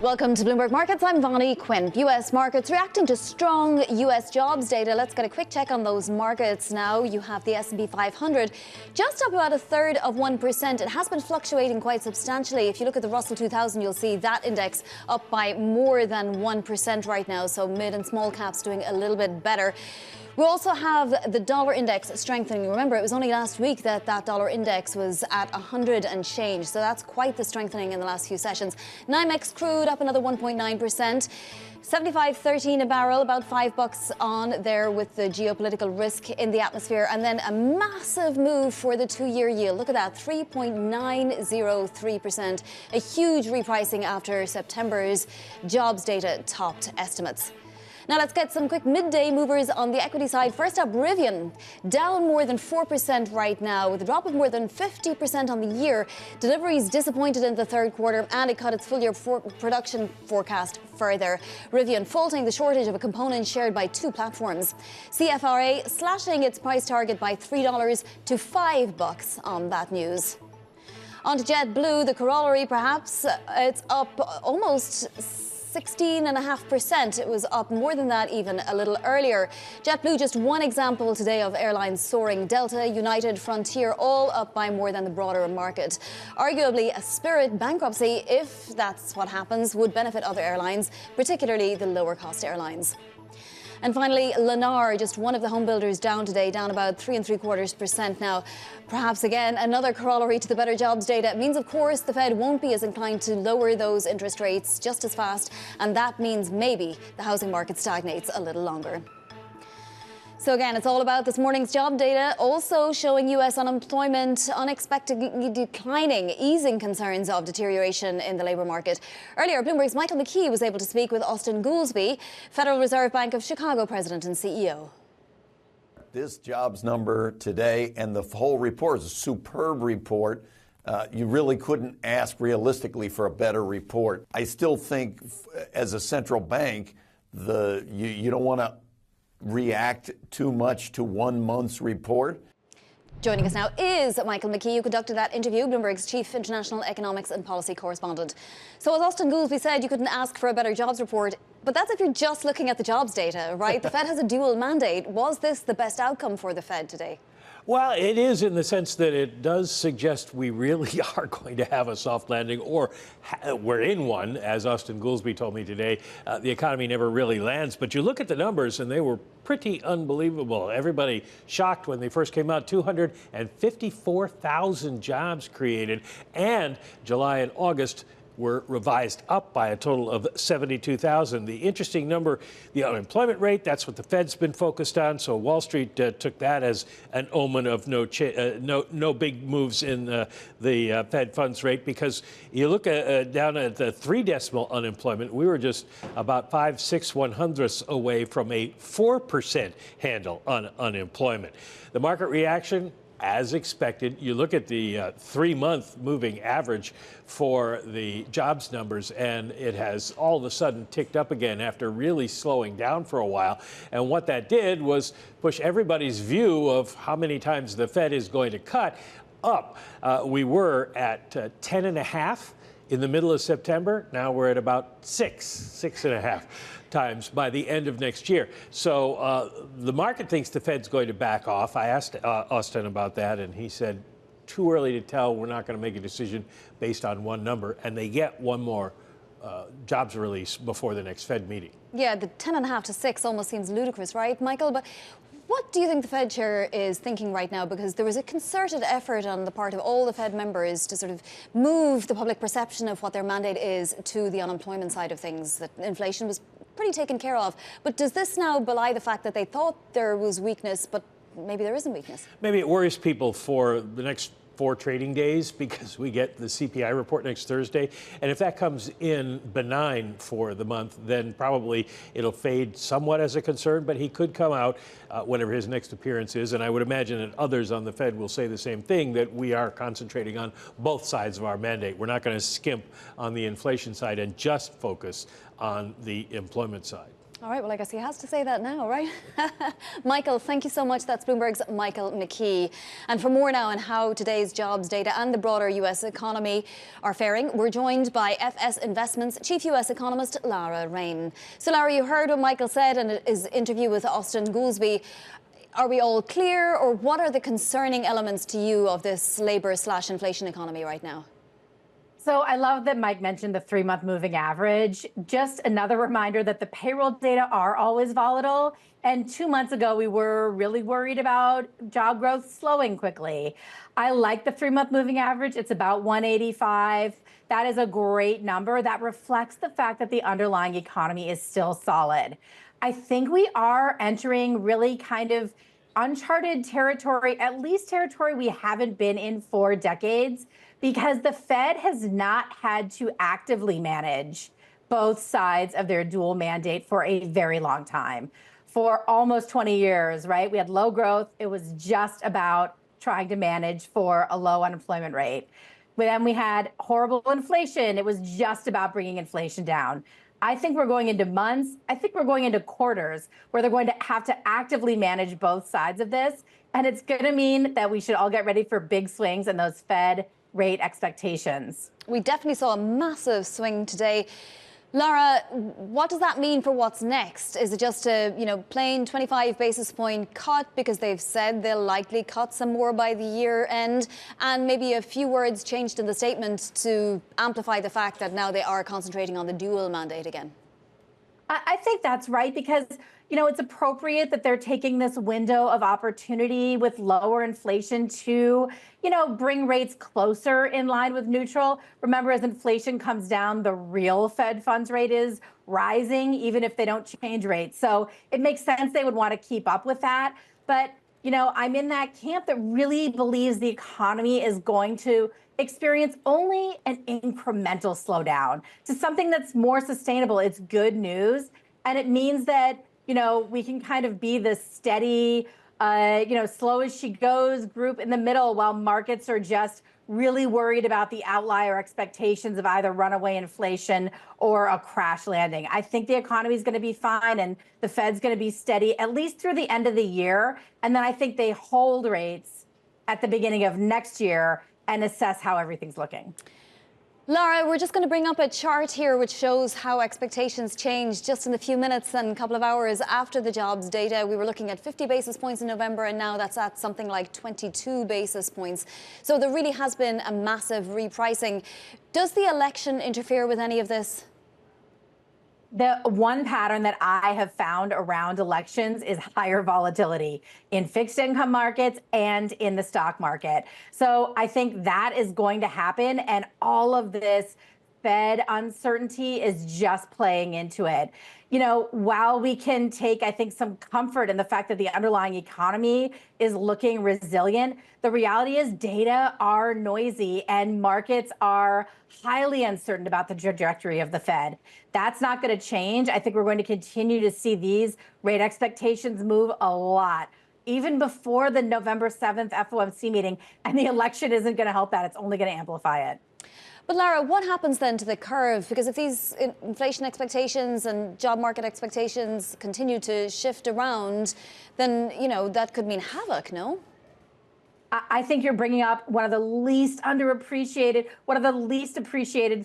Welcome to Bloomberg Markets. I'm Vonnie Quinn. U.S. markets reacting to strong U.S. jobs data. Let's get a quick check on those markets now. You have the S&P 500 just up about 1/3%. It has been fluctuating quite substantially. If you look at the Russell 2000, you'll see that index up by more than 1% right now. So mid and small caps doing a little bit better. We also have the dollar index strengthening. Remember, it was only last week that dollar index was at 100 and change. So that's quite the strengthening in the last few sessions. NYMEX crude up another 1.9%. 75.13 a barrel, about $5 on there with the geopolitical risk in the atmosphere. And then a massive move for the 2-year yield. Look at that, 3.903%. A huge repricing after September's jobs data topped estimates. Now let's get some quick midday movers on the equity side. First up, Rivian, down more than 4% right now with a drop of more than 50% on the year. Deliveries disappointed in the third quarter and it cut its full year production forecast further. Rivian faulting the shortage of a component shared by two platforms. CFRA slashing its price target by $3 to $5 on that news. On to JetBlue, the corollary perhaps, it's up almost 16.5%. It was up more than that even a little earlier. JetBlue, just one example today of airlines soaring. Delta, United, Frontier, all up by more than the broader market. Arguably, a Spirit bankruptcy, if that's what happens, would benefit other airlines, particularly the lower-cost airlines. And finally, Lara, just one of the home builders down today, down about 3.75% now. Perhaps again, another corollary to the better jobs data. It means, of course, the Fed won't be as inclined to lower those interest rates just as fast. And that means maybe the housing market stagnates a little longer. So again, it's all about this morning's job data, also showing U.S. unemployment unexpectedly declining, easing concerns of deterioration in the labour market. Earlier, Bloomberg's Michael McKee was able to speak with Austin Goolsbee, Federal Reserve Bank of Chicago president and CEO. This jobs number today and the whole report is a superb report. You really couldn't ask realistically for a better report. I still think as a central bank, you don't want to react too much to 1 month's report. Joining us now is Michael McKee, who conducted that interview, Bloomberg's chief international economics and policy correspondent. So as Austin Goolsbee said, you couldn't ask for a better jobs report, but that's if you're just looking at the jobs data, right? The Fed has a dual mandate. Was this the best outcome for the Fed today? Well, it is in the sense that it does suggest we really are going to have a soft landing, or we're in one, as Austin Goolsbee told me today. The economy never really lands, but you look at the numbers and they were pretty unbelievable. Everybody shocked when they first came out. 254,000 jobs created, and July and August were revised up by a total of 72,000. The interesting number, the unemployment rate, that's what the Fed's been focused on. So Wall Street took that as an omen of no big moves in the Fed funds rate, because you look down at the 3-decimal unemployment, we were just about 5/6/100ths away from a 4% handle on unemployment. The market reaction, as expected. You look at the 3-month moving average for the jobs numbers, and it has all of a sudden ticked up again after really slowing down for a while. And what that did was push everybody's view of how many times the Fed is going to cut up. We were at 10.5 in the middle of September. Now we're at about 6.5 times by the end of next year. So the market thinks the Fed's going to back off. I asked Austin about that, and he said, too early to tell. We're not going to make a decision based on one number, and they get one more jobs release before the next Fed meeting. Yeah, the 10.5 to 6 almost seems ludicrous, right, Michael? But what do you think the Fed chair is thinking right now? Because there was a concerted effort on the part of all the Fed members to sort of move the public perception of what their mandate is to the unemployment side of things, that inflation was pretty taken care of. But does this now belie the fact that they thought there was weakness, but maybe there isn't weakness? Maybe it worries people for the next 4 trading days, because we get the CPI report next Thursday. And if that comes in benign for the month, then probably it'll fade somewhat as a concern. But he could come out whenever his next appearance is. And I would imagine that others on the Fed will say the same thing, that we are concentrating on both sides of our mandate. We're not going to skimp on the inflation side and just focus on the employment side. All right, well, I guess he has to say that now, right? Michael, thank you so much. That's Bloomberg's Michael McKee. And for more now on how today's jobs data and the broader US economy are faring, we're joined by FS Investments Chief US Economist Lara Rhame. So, Lara, you heard what Michael said in his interview with Austin Goolsbee. Are we all clear, or what are the concerning elements to you of this labour/inflation economy right now? So I love that Mike mentioned the 3-month moving average. Just another reminder that the payroll data are always volatile. And 2 months ago, we were really worried about job growth slowing quickly. I like the 3-month moving average. It's about 185. That is a great number. That reflects the fact that the underlying economy is still solid. I think we are entering really kind of uncharted territory, at least territory we haven't been in for decades, because the Fed has not had to actively manage both sides of their dual mandate for a very long time, for almost 20 years, right? We had low growth. It was just about trying to manage for a low unemployment rate. But then we had horrible inflation. It was just about bringing inflation down. I think we're going into months. I think we're going into quarters where they're going to have to actively manage both sides of this. And it's going to mean that we should all get ready for big swings in those Fed rate expectations. We definitely saw a massive swing today. Lara, what does that mean for what's next? Is it just a plain 25 basis point cut because they've said they'll likely cut some more by the year end, and maybe a few words changed in the statement to amplify the fact that now they are concentrating on the dual mandate again? I think that's right, because it's appropriate that they're taking this window of opportunity with lower inflation to, bring rates closer in line with neutral. Remember, as inflation comes down, the real Fed funds rate is rising, even if they don't change rates. So it makes sense they would want to keep up with that. But, I'm in that camp that really believes the economy is going to experience only an incremental slowdown to something that's more sustainable. It's good news. And it means that we can kind of be the steady, slow as she goes group in the middle, while markets are just really worried about the outlier expectations of either runaway inflation or a crash landing. I think the economy is going to be fine and the Fed's going to be steady at least through the end of the year. And then I think they hold rates at the beginning of next year and assess how everything's looking. Lara, we're just going to bring up a chart here which shows how expectations changed just in a few minutes and a couple of hours after the jobs data. We were looking at 50 basis points in November, and now that's at something like 22 basis points. So there really has been a massive repricing. Does the election interfere with any of this? The one pattern that I have found around elections is higher volatility in fixed income markets and in the stock market. So I think that is going to happen. And all of this Fed uncertainty is just playing into it. While we can take, I think, some comfort in the fact that the underlying economy is looking resilient, the reality is data are noisy and markets are highly uncertain about the trajectory of the Fed. That's not going to change. I think we're going to continue to see these rate expectations move a lot, even before the November 7th FOMC meeting. And the election isn't going to help that. It's only going to amplify it. But Lara, what happens then to the curve? Because if these inflation expectations and job market expectations continue to shift around, then, that could mean havoc, no? I think you're bringing up one of the least appreciated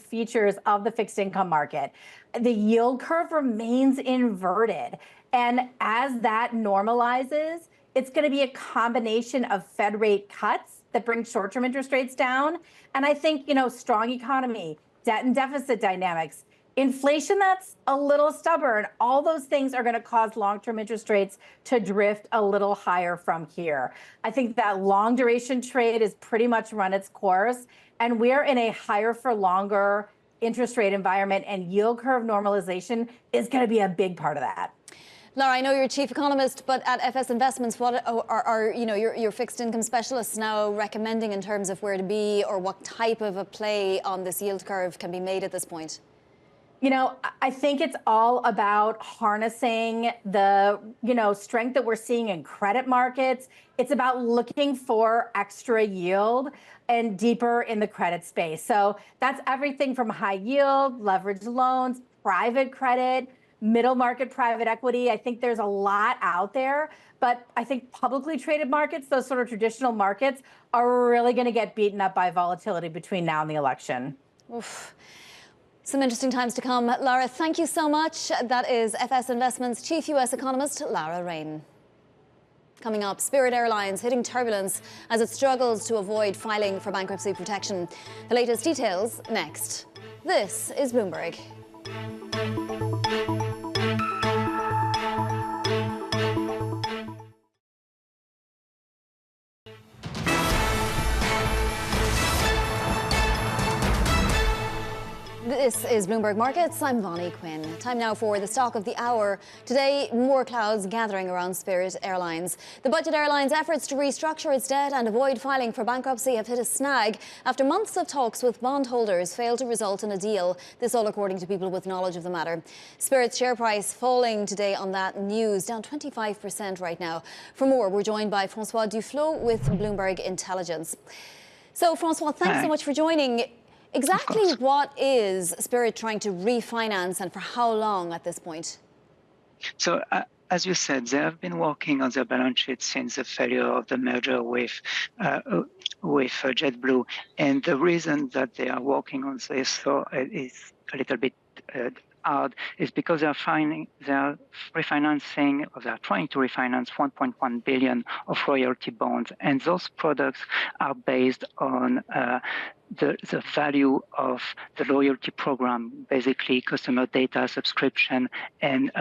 features of the fixed income market. The yield curve remains inverted. And as that normalizes, it's going to be a combination of Fed rate cuts that bring short-term interest rates down. And I think, strong economy, debt and deficit dynamics, inflation that's a little stubborn, all those things are going to cause long-term interest rates to drift a little higher from here. I think that long duration trade has pretty much run its course, and we're in a higher for longer interest rate environment, and yield curve normalization is going to be a big part of that. Lara, I know you're a chief economist, but at FS Investments, what are your fixed income specialists now recommending in terms of where to be, or what type of a play on this yield curve can be made at this point? I think it's all about harnessing the, strength that we're seeing in credit markets. It's about looking for extra yield and deeper in the credit space. So that's everything from high yield, leveraged loans, private credit, middle market private equity. I think there's a lot out there, but I think publicly traded markets, those sort of traditional markets, are really going to get beaten up by volatility between now and the election. Oof. Some interesting times to come. Lara, thank you so much. That is FS Investments Chief US Economist, Lara Rhame. Coming up, Spirit Airlines hitting turbulence as it struggles to avoid filing for bankruptcy protection. The latest details next. This is Bloomberg. This is Bloomberg Markets. I'm Vonnie Quinn. Time now for the stock of the hour. Today, more clouds gathering around Spirit Airlines. The budget airline's efforts to restructure its debt and avoid filing for bankruptcy have hit a snag after months of talks with bondholders failed to result in a deal. This all according to people with knowledge of the matter. Spirit's share price falling today on that news, down 25% right now. For more, we're joined by Francois Duflo with Bloomberg Intelligence. So, Francois, thanks so much for joining. Exactly what is Spirit trying to refinance and for how long at this point? So, as you said, they have been working on their balance sheet since the failure of the merger with JetBlue. And the reason that they are working on this is a little bit hard is because they are refinancing, or they are trying to refinance 1.1 billion of royalty bonds. And those products are based on the value of the loyalty program, basically customer data subscription and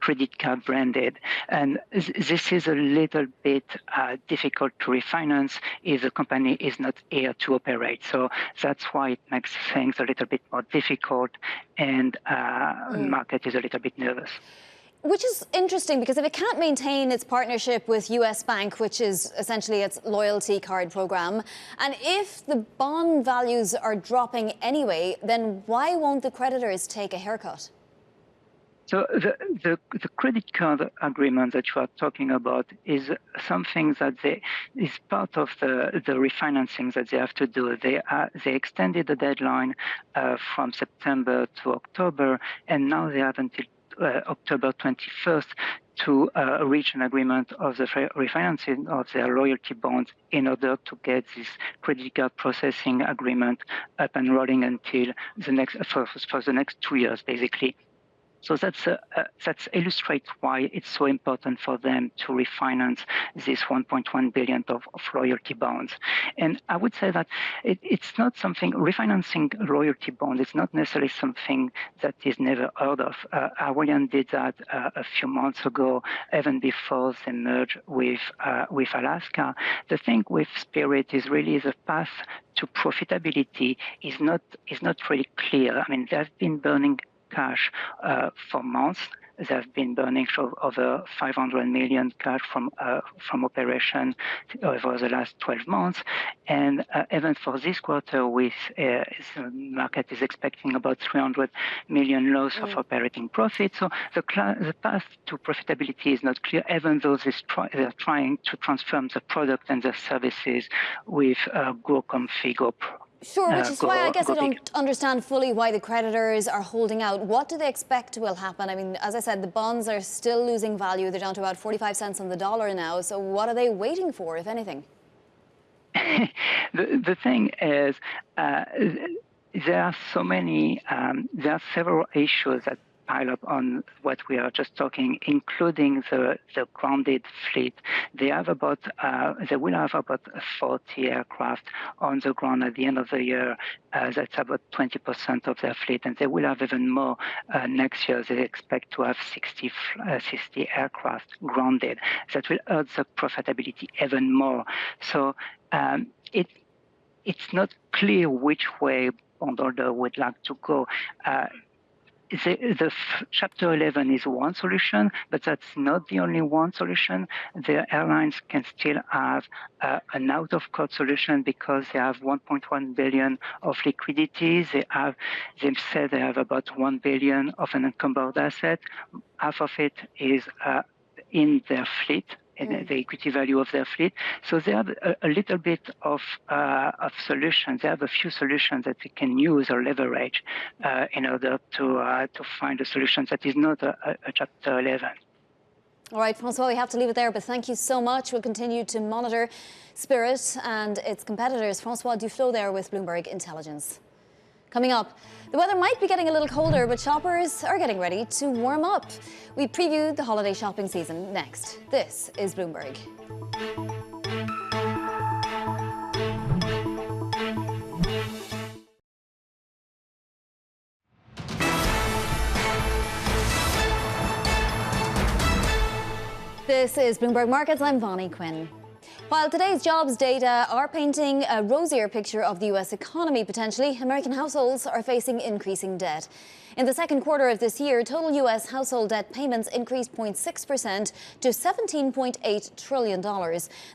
credit card branded. And this is a little bit difficult to refinance if the company is not here to operate. So that's why it makes things a little bit more difficult, and the market is a little bit nervous. Which is interesting, because if it can't maintain its partnership with US Bank, which is essentially its loyalty card program, and if the bond values are dropping anyway, then why won't the creditors take a haircut? So the credit card agreement that you are talking about is something that is part of the refinancing that they have to do. They extended the deadline from September to October, and now they have until October 21st to reach an agreement of the refinancing of their loyalty bonds in order to get this credit card processing agreement up and rolling until the next for the next 2 years, basically. So that's illustrates why it's so important for them to refinance this 1.1 billion of loyalty bonds. And I would say that it's not something, refinancing loyalty bonds is not necessarily something that is never heard of. Hawaiian did that a few months ago, even before they merged with Alaska. The thing with Spirit is really the path to profitability is not really clear. I mean, they've been burning cash for months. They've been burning over 500 million cash from operation over the last 12 months. And even for this quarter, the market is expecting about 300 million loss of operating profit. So the path to profitability is not clear, even though they're trying to transform the product and the services with Go Config. Sure, which is why I guess I don't understand fully why the creditors are holding out. What do they expect will happen? I mean, as I said, the bonds are still losing value. They're down to about 45 cents on the dollar now. So what are they waiting for, if anything? The thing is, there are several issues that pile up on what we are just talking, including the grounded fleet. They will have about 40 aircraft on the ground at the end of the year. That's about 20% of their fleet, and they will have even more next year. They expect to have 60 aircraft grounded. That will hurt the profitability even more. So it's not clear which way bondholder would like to go. The Chapter 11 is one solution, but that's not the only one solution. The airlines can still have an out-of-court solution because they have 1.1 billion of liquidity. They said they have about 1 billion of an encumbered asset. Half of it is in their fleet, in the equity value of their fleet. So they have a little bit of solutions. They have a few solutions that they can use or leverage in order to find a solution that is not a Chapter 11. All right, Francois, we have to leave it there, but thank you so much. We'll continue to monitor Spirit and its competitors. Francois Duflo there with Bloomberg Intelligence. Coming up, the weather might be getting a little colder, but shoppers are getting ready to warm up. We preview the holiday shopping season next. This is Bloomberg. This is Bloomberg Markets. I'm Vonnie Quinn. While today's jobs data are painting a rosier picture of the U.S. economy potentially, American households are facing increasing debt. In the second quarter of this year, total U.S. household debt payments increased 0.6% to $17.8 trillion.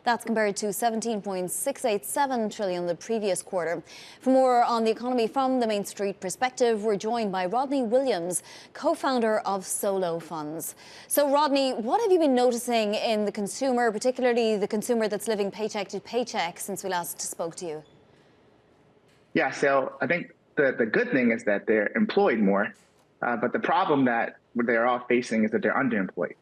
That's compared to $17.687 trillion the previous quarter. For more on the economy from the Main Street perspective, we're joined by Rodney Williams, co-founder of Solo Funds. So, Rodney, what have you been noticing in the consumer, particularly the consumer that's living paycheck to paycheck, since we last spoke to you? Yeah, so I think the good thing is that they're employed more, but the problem that they're all facing is that they're underemployed.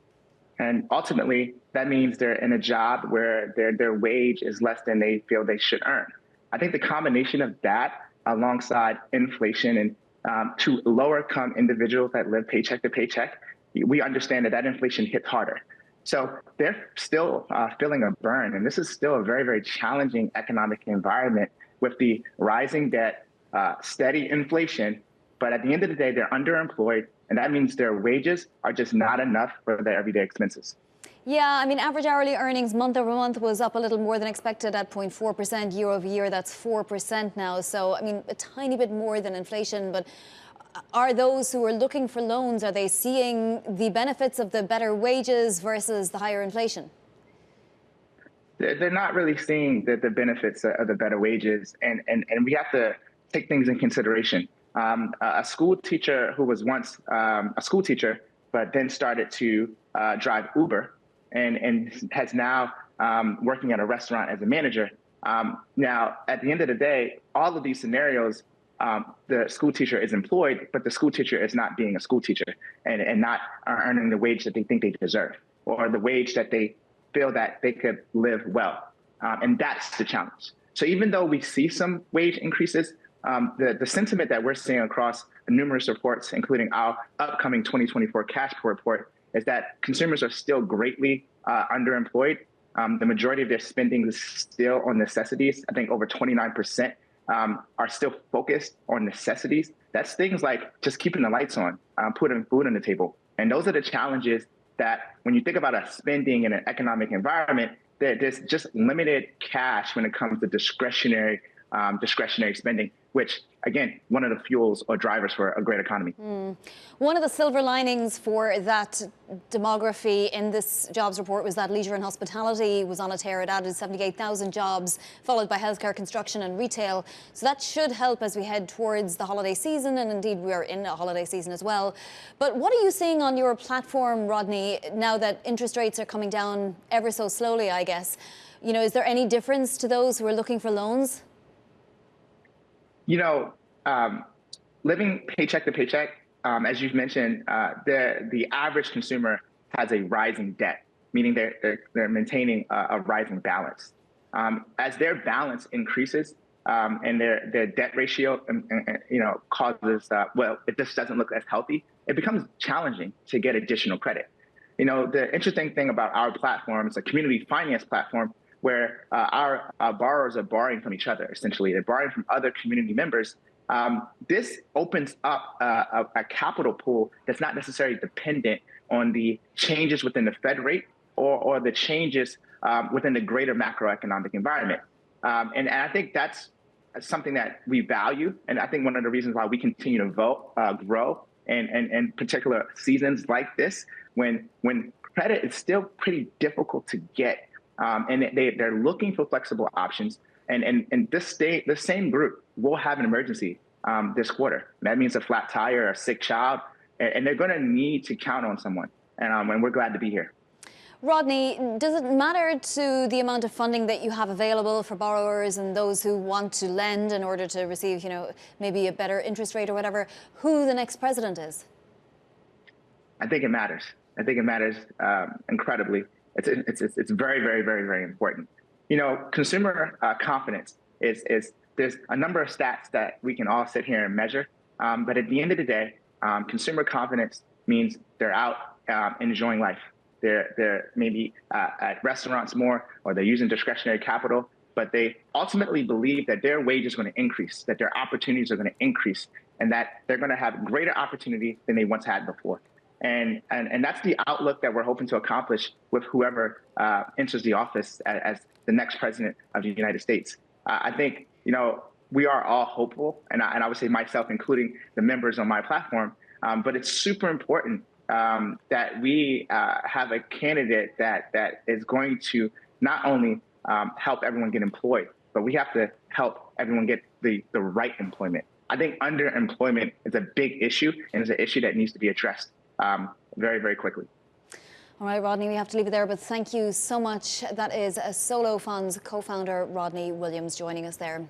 And ultimately, that means they're in a job where their wage is less than they feel they should earn. I think the combination of that alongside inflation and to lower income individuals that live paycheck to paycheck, we understand that inflation hits harder. So they're still feeling a burn. And this is still a very, very challenging economic environment with the rising debt, steady inflation, but at the end of the day, they're underemployed, and that means their wages are just not enough for their everyday expenses. Yeah, I mean, average hourly earnings month over month was up a little more than expected at 0.4% year over year. That's 4% now. So, I mean, a tiny bit more than inflation. But are those who are looking for loans, are they seeing the benefits of the better wages versus the higher inflation? They're not really seeing the benefits of the better wages, and we have to take things in consideration. A school teacher who was once a school teacher, but then started to drive Uber and has now working at a restaurant as a manager. Now, at the end of the day, all of these scenarios, the school teacher is employed, but the school teacher is not being a school teacher and not earning the wage that they think they deserve, or the wage that they feel that they could live well. And that's the challenge. So even though we see some wage increases, the sentiment that we're seeing across numerous reports, including our upcoming 2024 cash report, is that consumers are still greatly underemployed. The majority of their spending is still on necessities. I think over 29% are still focused on necessities. That's things like just keeping the lights on, putting food on the table. And those are the challenges that when you think about us spending in an economic environment, there's just limited cash when it comes to discretionary spending, which, again, one of the fuels or drivers for a great economy. One of the silver linings for that demography in this jobs report was that leisure and hospitality was on a tear. It added 78,000 jobs, followed by healthcare, construction and retail. So that should help as we head towards the holiday season, and indeed we are in a holiday season as well. But what are you seeing on your platform, Rodney, now that interest rates are coming down ever so slowly, I guess? You know, is there any difference to those who are looking for loans? You know, living paycheck to paycheck, as you've mentioned, the average consumer has a rising debt, meaning they're maintaining a rising balance. As their balance increases and their debt ratio, causes, it just doesn't look as healthy, it becomes challenging to get additional credit. You know, the interesting thing about our platform is a community finance platform where our borrowers are borrowing from each other, essentially. They're borrowing from other community members. This opens up a capital pool that's not necessarily dependent on the changes within the Fed rate or the changes within the greater macroeconomic environment. And I think that's something that we value. And I think one of the reasons why we continue to grow in particular seasons like this, when credit is still pretty difficult to get, and they're looking for flexible options. And the same group will have an emergency this quarter. That means a flat tire, a sick child, and they're going to need to count on someone. And we're glad to be here. Rodney, does it matter to the amount of funding that you have available for borrowers and those who want to lend in order to receive, maybe a better interest rate or whatever, who the next president is? I think it matters. I think it matters incredibly. It's very, very, very, very important. Consumer confidence is there's a number of stats that we can all sit here and measure, but at the end of the day, consumer confidence means they're out enjoying life. They're maybe at restaurants more, or they're using discretionary capital, but they ultimately believe that their wage is going to increase, that their opportunities are going to increase, and that they're going to have greater opportunity than they once had before. And that's the outlook that we're hoping to accomplish with whoever enters the office as the next president of the United States. I think, we are all hopeful, and I would say myself, including the members on my platform, but it's super important that we have a candidate that is going to not only help everyone get employed, but we have to help everyone get the right employment. I think underemployment is a big issue, and it's an issue that needs to be addressed very, very quickly. All right, Rodney, we have to leave it there, but thank you so much. That is a Solo Funds co-founder Rodney Williams joining us there.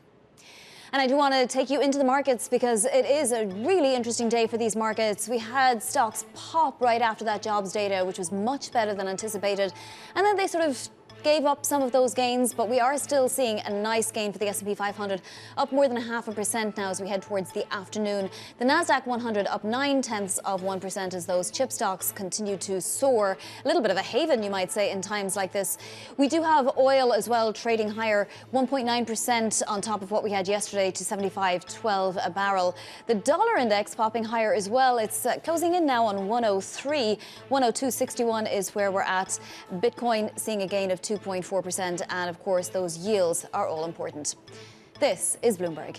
And I do want to take you into the markets because it is a really interesting day for these markets. We had stocks pop right after that jobs data, which was much better than anticipated. And then they sort of gave up some of those gains, but we are still seeing a nice gain for the S&P 500, up more than 0.5% now as we head towards the afternoon. The Nasdaq 100 up 0.9% as those chip stocks continue to soar. A little bit of a haven, you might say, in times like this. We do have oil as well trading higher, 1.9% on top of what we had yesterday to 75.12 a barrel. The dollar index popping higher as well. It's closing in now on 103. 102.61 is where we're at. Bitcoin seeing a gain of 2.4%, and of course those yields are all important. This is Bloomberg.